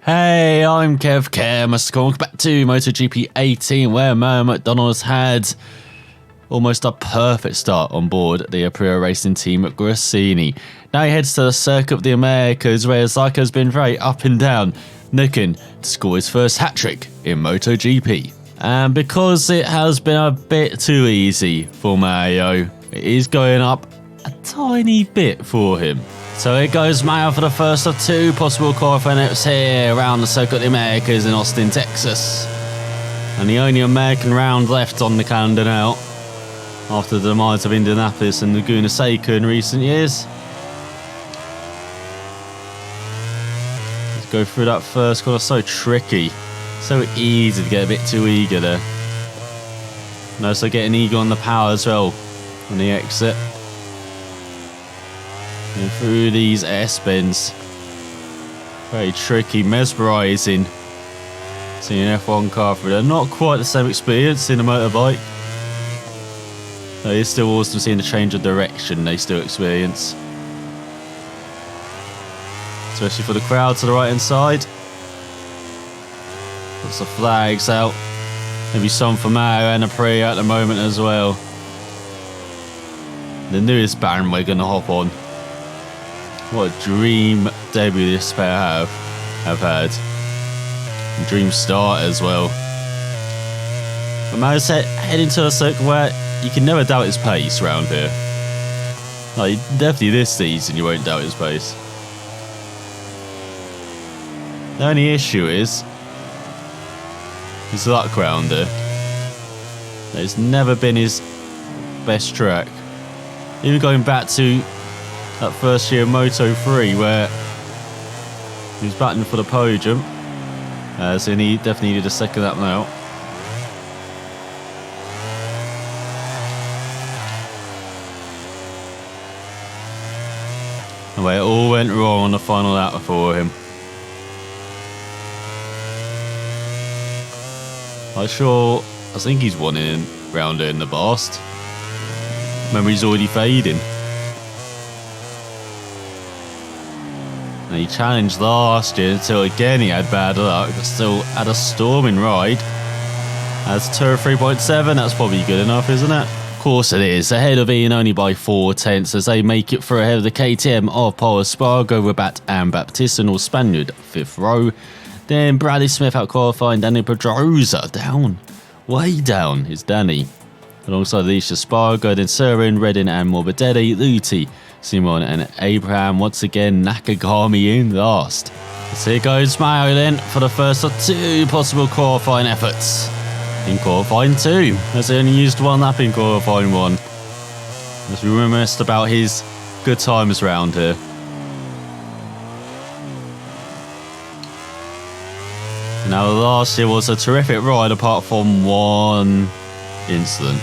Hey, I'm Kev welcome back to MotoGP 18, where Mario McDonald has had almost a perfect start on board the Aprilia Racing Team at Grassini. Now he heads to the Circuit of the Americas, where Zyko has been very up and down, looking to score his first hat-trick in MotoGP. And because it has been a bit too easy for Mario, it is going up a tiny bit for him. So here goes Mario for the first of two possible qualifying laps here around the Circuit of the Americas in Austin, Texas. And the only American round left on the calendar now, after the demise of Indianapolis and Laguna Seca in recent years. Let's go through that first corner. So tricky, so easy to get a bit too eager there. And also getting eager on the power as well on the exit. And through these S-bends. Very tricky, mesmerising. Seeing an F1 car through there. Not quite the same experience in a motorbike. Though it's still awesome seeing the change of direction they still experience. Especially for the crowd to the right hand side. Lots of flags out. Maybe some for Mario and Aprilia at the moment as well. The newest bandwagon to hop on. What a dream debut this pair have had. And dream start as well. But Mario's heading to a circuit where you can never doubt his pace around here. Like, definitely this season you won't doubt his pace. The only issue is his luck round here. It's never been his best track. Even going back to that first year of Moto 3 where he was battling for the podium. So he definitely needed a second lap now. And where it all went wrong on the final lap for him. I think he's won in round in the past. Memory's already fading. And he challenged last year until again he had bad luck, but still had a storming ride. As Tour 3.7, that's probably good enough, isn't it? Of course it is. Ahead of Ian only by 4/10 as they make it through ahead of the KTM of Paul Espargaro, Rabat and Baptista, all Spaniard, 5th row. Then Bradley Smith out qualifying, Danny Pedrosa down. Way down is Danny. Alongside Alicia Espargaro, then Serin, Redding and Morbidelli, Luti, Simon and Abraham. Once again, Nakagami in last. So here goes Mario then for the first of two possible qualifying efforts. In qualifying 2, as they only used one lap in qualifying 1. As we reminisced about his good times round here. Now last year was a terrific ride apart from one incident.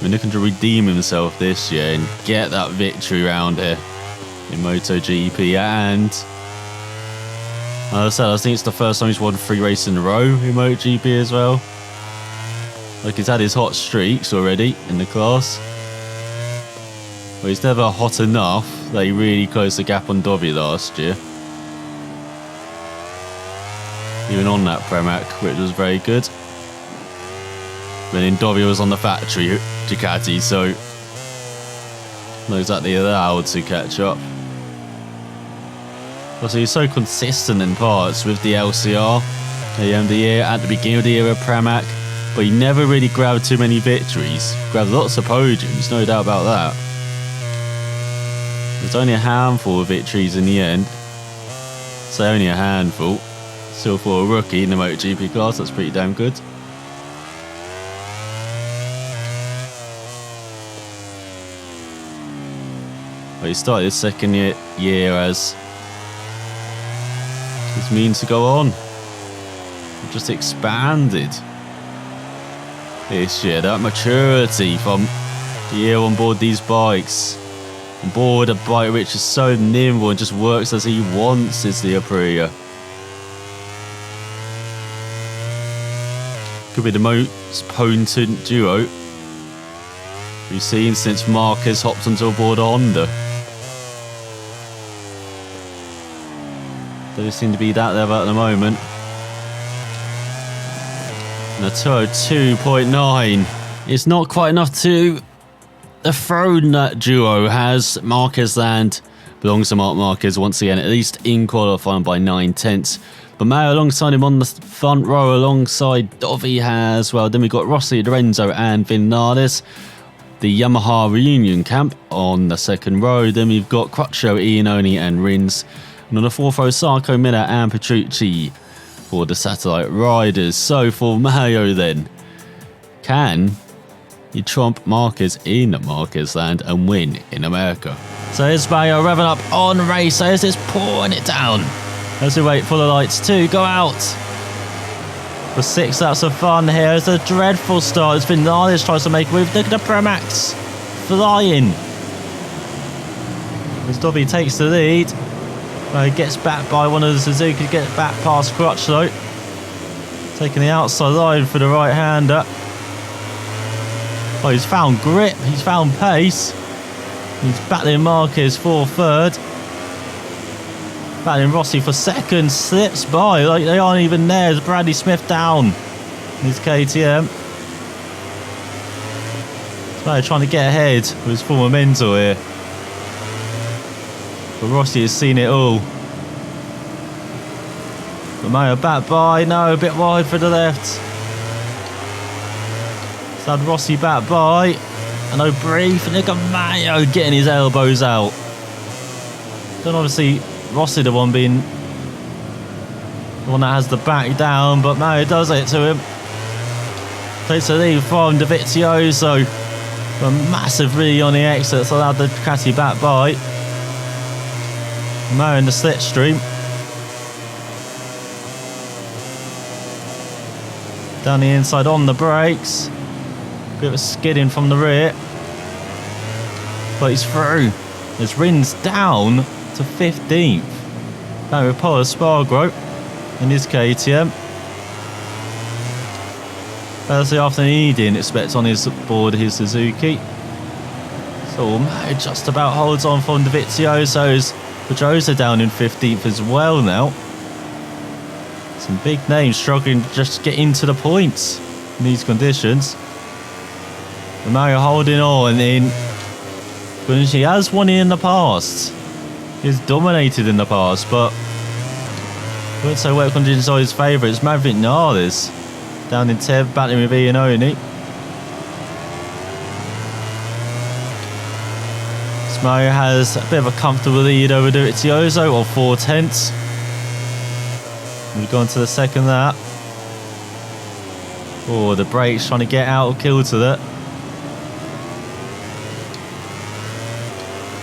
We're looking to redeem himself this year and get that victory round here in MotoGP. And as I said, I think it's the first time he's won 3 races in a row in MotoGP as well. Like, he's had his hot streaks already in the class, but he's never hot enough that he really closed the gap on Dovi last year. Even on that Pramac, which was very good. But then Dovi was on the factory Ducati, so not exactly allowed to catch up. Also, he's so consistent in parts with the LCR at the end of the year, at the beginning of the year of Pramac, but he never really grabbed too many victories. Grabbed lots of podiums, no doubt about that. There's only a handful of victories in the end. So only a handful. Still for a rookie in the MotoGP class, that's pretty damn good. But he started his second year as his means to go on. It just expanded this year. That maturity from the year on board these bikes. On board a bike which is so nimble and just works as he wants is the Aprilia. Could be the most potent duo we've seen since Marquez hopped onto board a Honda. Doesn't seem to be that level at the moment. And a 202.9. It's not quite enough to dethrone that duo. Has Marquez land belongs to Marc Marquez once again, at least in qualifying by 9/10. But Mayo alongside him on the front row, alongside Dovi has, well, then we've got Rossi, Lorenzo and Vinales. The Yamaha reunion camp on the second row. Then we've got Crutchlow, Iannone and Rins. And on the fourth row, Sarko, Miller and Petrucci for the satellite riders. So for Mayo then, can he trump Marquez in Marquez land and win in America? So here's Mayo revving up on racers, it's pouring it down as we wait for the lights to go out. For 6 laps of fun here, it's a dreadful start as Vinales tries to make a move. Look at the Pramax flying. As Dobby takes the lead, he gets back by one of the Suzuki, gets back past Crutchlow. Taking the outside line for the right-hander. Oh, he's found grip, he's found pace. He's battling Marquez for third. Battling Rossi for second, slips by like they aren't even there as Bradley Smith down his KTM. So trying to get ahead with his former mentor here. But Rossi has seen it all. But Mayo back by, no, a bit wide for the left. So Rossi back by. And no brief, and look at Mayo getting his elbows out. Then obviously Rossi the one being the one that has the back down, but Mayo does it to him. Takes the lead from Dovizioso. A massive really on the exits, allowed the Ducati back by. Mayo in the slipstream. Down the inside on the brakes. Bit of a skidding from the rear. But he's through. There's Rins down to 15th. Now with Paul Espargaro in his KTM. That's the afternoon he didn't expect on his board, his Suzuki. So Mayo just about holds on from Dovizioso's Pedrosa down in 15th as well now. Some big names struggling to just get into the points in these conditions. And Mario holding on in. He has won in the past. He's dominated in the past, but I wouldn't say wet conditions are his favourite. It's Maverick Vinales down in 10th, battling with Iannone. Mario has a bit of a comfortable lead over Dovizioso, or 4/10. We've gone to the second lap. Oh, the brakes trying to get out of kilter there.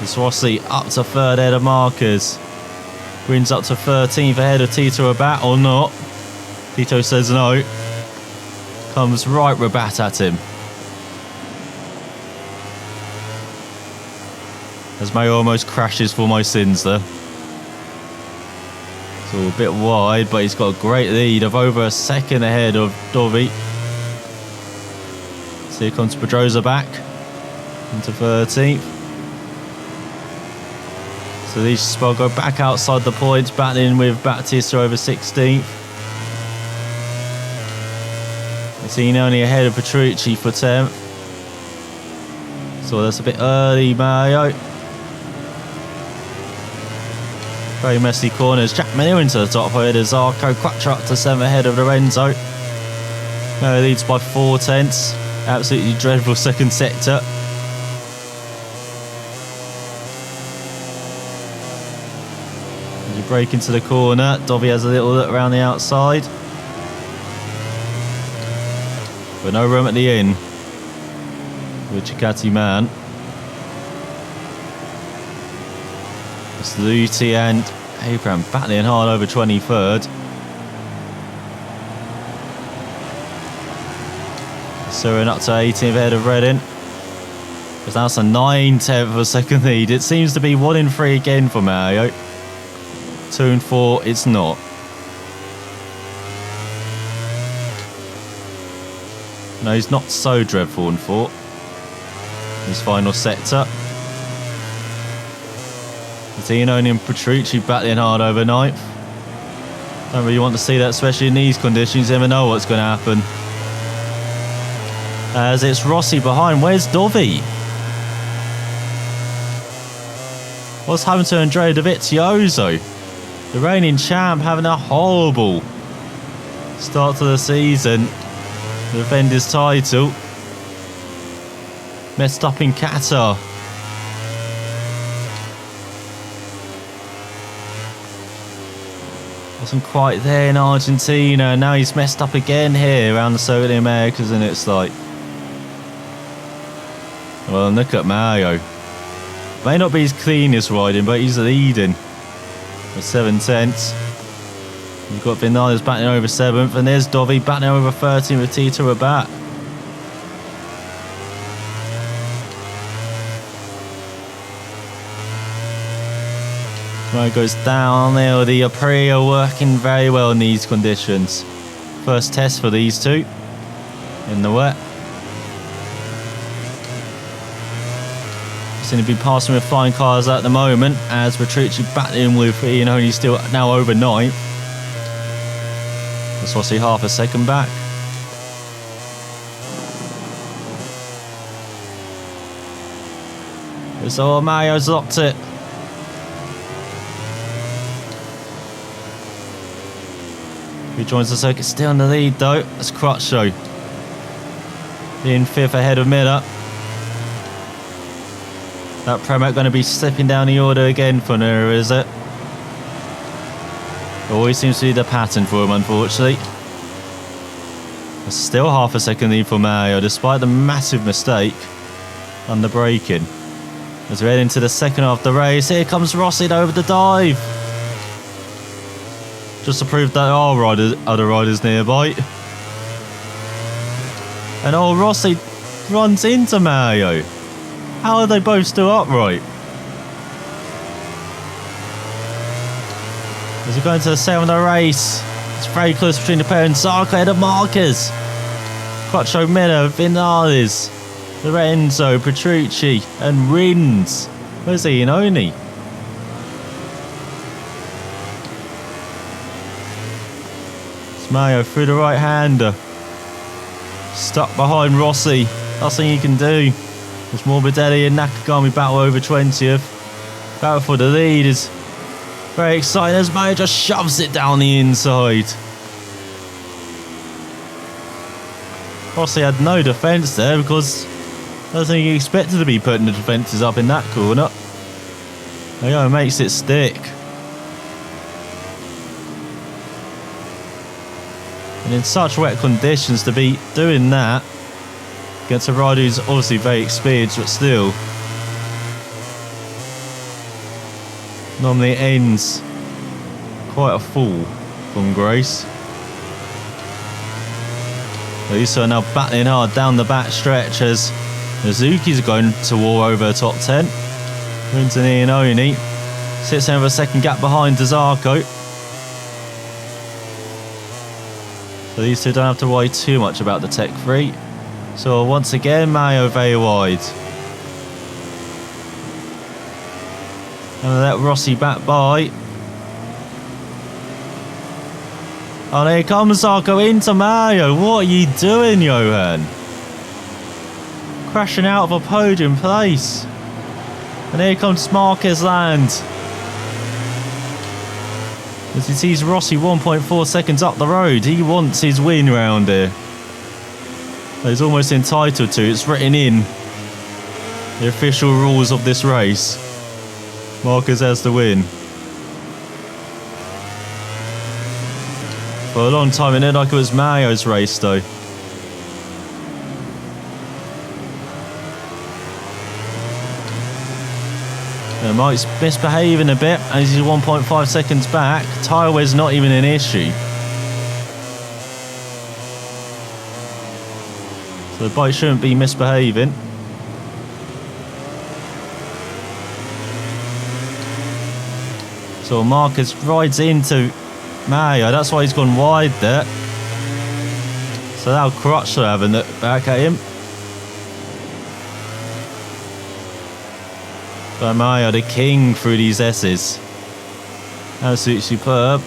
It's Rossi up to third ahead of Marquez. Rins up to 13th ahead of Tito Rabat, or not. Tito says no. Comes right Rabat at him. As Mayo almost crashes for my sins there. So a bit wide, but he's got a great lead of over a second ahead of Dovi. So here comes Pedrosa back into 13th. So these spot go back outside the points, battling with Battista over 16th. It's only ahead of Petrucci for 10th. So that's a bit early, Mario. Very messy corners. Jack Miller into the top ahead of Zarco. Quattro up to 7th ahead of Lorenzo. Mario leads by 4/10. Absolutely dreadful second sector. As you break into the corner, Dovi has a little look around the outside. But no room at the inn with Ducati man. It's Luti and Abraham battling hard over 23rd. Surin up to 18th ahead of Redding. But that's a 9/10 of a second lead. It seems to be 1 in 3 again for Mario. 2 and 4, it's not. No, he's not so dreadful in 4. His final sector. Iannone and Petrucci battling hard over 9th. Don't really want to see that, especially in these conditions. You never know what's going to happen. As it's Rossi behind. Where's Dovi? What's happened to Andrea Dovizioso? The reigning champ having a horrible start to the season. Defend his title. Messed up in Qatar. Wasn't quite there in Argentina. Now he's messed up again here around the Circuit of the Americas, and it's like, well, look at Mario. May not be his cleanest riding, but he's leading with 7/10. You've got Vinales battling over 7th, and there's Dovi battling over 13th with Tito Rabat. Right, goes down there. The Aprilia working very well in these conditions. First test for these two in the wet. Seem to be passing with flying cars at the moment, as Petrucci battling with Ian Honey still now over 9th. That's Rossi half a second back. So Mario's locked it. Who joins the circuit still in the lead though? That's Crutchlow in 5th ahead of Miller. That Pramac going to be slipping down the order again for Nura, is it? Always seems to be the pattern for him, unfortunately. Still half a second lead for Mario, despite the massive mistake under braking. As we head into the second half of the race, here comes Rossi over the dive. Just to prove that there are other riders nearby. And Rossi runs into Mario. How are they both still upright? As we go into the 7th race, it's very close between the pair, and Zarco ahead of Marquez. Quattro, Miller, Vinales, Lorenzo, Petrucci, and Rins. Where's Iannone? It's Mario through the right-hander. Stuck behind Rossi. Nothing he can do. There's Morbidelli and Nakagami battle over 20th. Battle for the lead is very exciting as Mario just shoves it down the inside. Rossi had no defence there because I don't think he expected to be putting the defences up in that corner. There you go, makes it stick. And in such wet conditions to be doing that against a rider who's obviously very experienced, but still normally ends quite a fall from Grace. These are now battling hard down the back stretch as Mizuki's going to war over top 10. Rins and Iannone sits over a second gap behind Zarco. So these two don't have to worry too much about the Tech 3. So once again, Mario very wide. And let Rossi back by. Oh, there comes Zarco into Mario. What are you doing, Johan? Crashing out of a podium place. And here comes Marquez land. As he sees Rossi 1.4 seconds up the road. He wants his win round here. He's almost entitled to. It's written in the official rules of this race. Marquez has the win. For a long time it looked like it was Mario's race though. Mike's misbehaving a bit as he's 1.5 seconds back. Tyre wear's not even an issue. So the bike shouldn't be misbehaving. So Marcus rides into Mario. That's why he's gone wide there. So now Crutchlow having it back at him. But Mario, the king through these S's. Absolutely superb.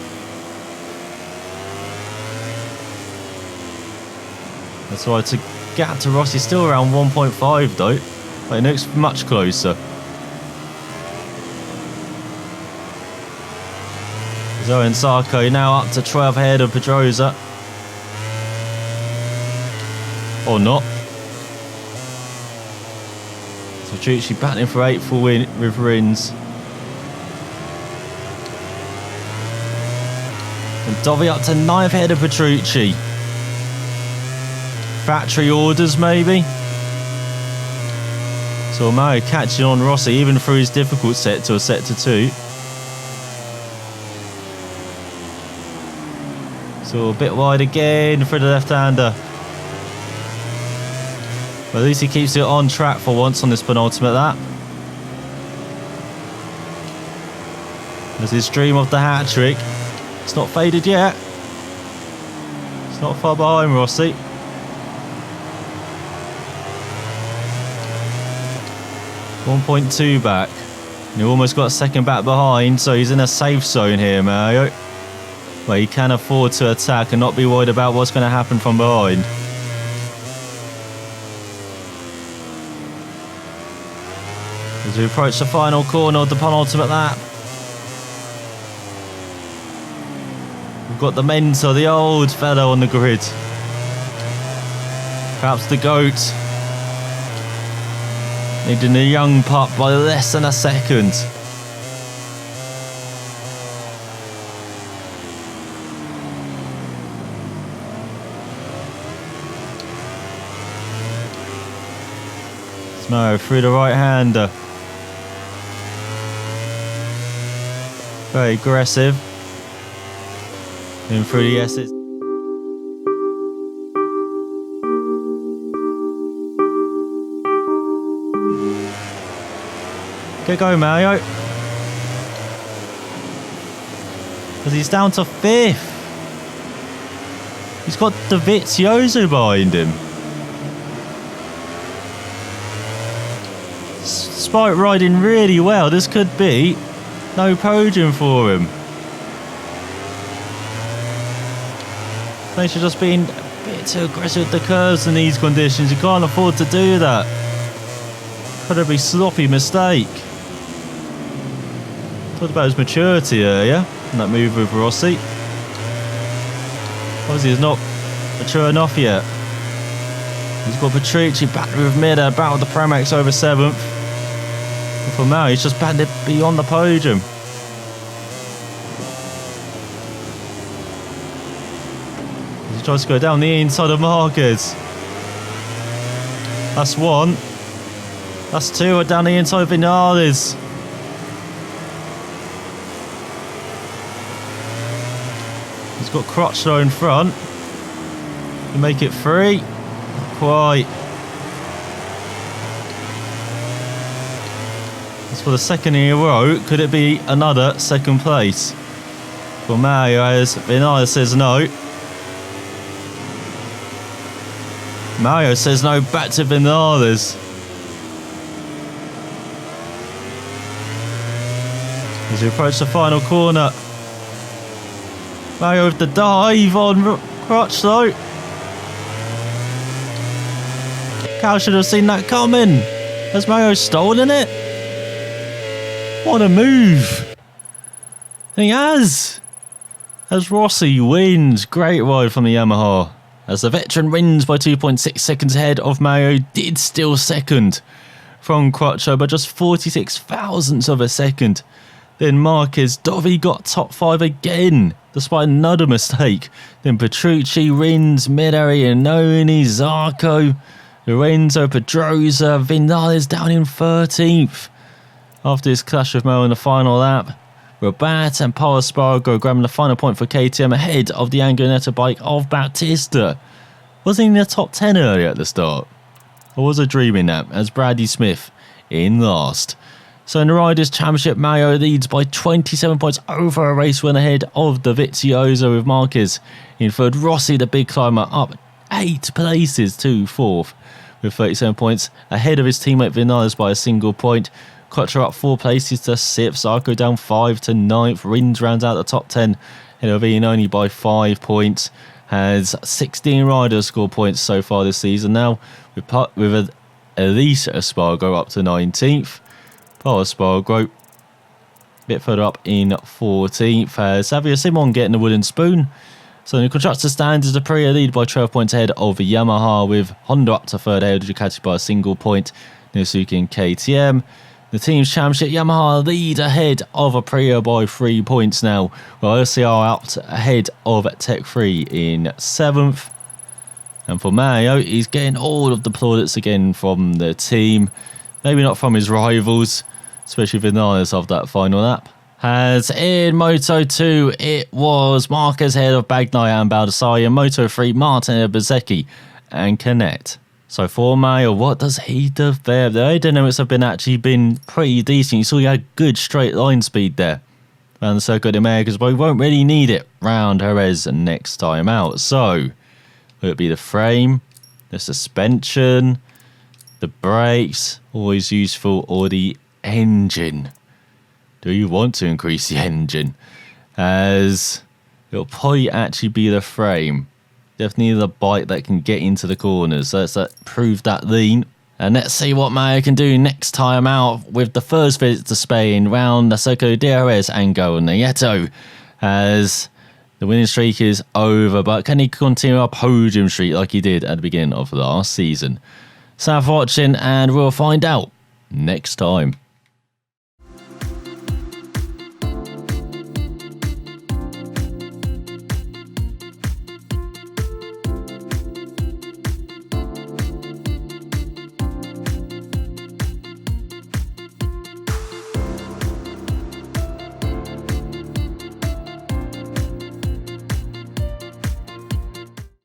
That's right, to gap to Rossi still around 1.5 though. But it looks much closer. Zoe and Zarco now up to 12 ahead of Pedrosa. Or not. So Petrucci battling for 8th for with Rins. And Dovi up to 9th ahead of Petrucci. Factory orders maybe. So Mario catching on Rossi even through his difficult set to a set to 2. So a bit wide again for the left-hander. But at least he keeps it on track for once on this penultimate lap. There's his dream of the hat-trick. It's not faded yet. It's not far behind Rossi. .2 back. And he almost got a second back behind, so he's in a safe zone here, Mario. Where he can afford to attack and not be worried about what's going to happen from behind. As we approach the final corner of the penultimate lap. We've got the mentor, the old fellow on the grid. Perhaps the GOAT. Needing a young pup by less than a second. Mario through the right-hander. Very aggressive. In through the S's. Get going, Mario. Because he's down to 5th. He's got Dovizioso behind him. Despite riding really well, this could be no podium for him. They should just been a bit too aggressive with the curves in these conditions. You can't afford to do that. Incredibly sloppy mistake. Talked about his maturity earlier in that move with Rossi. Obviously he's not mature enough yet. He's got Petrucci back with Mida, battled the Pramax over 7th. And for now, he's just batted beyond the podium. He tries to go down the inside of Marquez. That's 1. That's 2 down the inside of Vinales. He's got Crutchlow in front. To make it 3. Not quite. That's for the second in a row. Could it be another second place? For Mario, as Vinales says no. Mario says no back to Vinales. As we approach the final corner. Mario with the dive on Crutchlow. Cal should have seen that coming. Has Mario stolen it? What a move. And he has. As Rossi wins. Great ride from the Yamaha. As the veteran wins by 2.6 seconds ahead of Mario, did still second from Crutchlow by just 46 thousandths of a second. Then Marquez, Dovi got top 5 again, despite another mistake. Then Petrucci, Rins, Midari, Iannone, Zarco, Lorenzo, Pedrosa, Vinales down in 13th. After his clash with Mo in the final lap, Rabat and Paul Espargaro grabbing the final point for KTM ahead of the Angonetta bike of Bautista. Wasn't he in the top 10 earlier at the start? Or was I dreaming that? As Bradley Smith in last. So in the Riders' Championship, Mario leads by 27 points over a race win ahead of Dovizioso with Marquez in third. Rossi, the big climber, up 8 places to 4th with 37 points ahead of his teammate Vinales by a single point. Crutchlow up 4 places to 6th. Zarco down 5 to 9th. Rins rounds out the top 10 Ahead of Ian only by 5 points. Has 16 riders score points so far this season now. With Elise Espargaro up to 19th. Paul Espargaro a bit further up in 14th. Xavier Simon getting the wooden spoon. So in the constructor standards, Aprilia lead by 12 points ahead of Yamaha, with Honda up to third ahead of Ducati by a single point. Suzuki and KTM. The team's championship, Yamaha lead ahead of Aprilia by 3 points now, while OCR out ahead of Tech 3 in 7th. And for Mario, he's getting all of the plaudits again from the team. Maybe not from his rivals, especially Vinales of that final lap. As in Moto 2, it was Marquez ahead of Bagnaia and Baldassarre. Moto 3, Martin, Bezzecchi and Canet. So for Mario, what does he do there? The aerodynamics have actually been pretty decent. You saw he had good straight line speed there around the Circuit de Americas, but we won't really need it round Jerez next time out. So will it be the frame, the suspension, the brakes, always useful, or the engine? Do you want to increase the engine? As it'll probably actually be the frame. Definitely the bike that can get into the corners. So let's prove that lean. And let's see what Mario can do next time out with the first visit to Spain round the Circuit de Jerez and Go Nieto. As the winning streak is over, but can he continue a podium streak like he did at the beginning of last season? So thanks for watching, and we'll find out next time.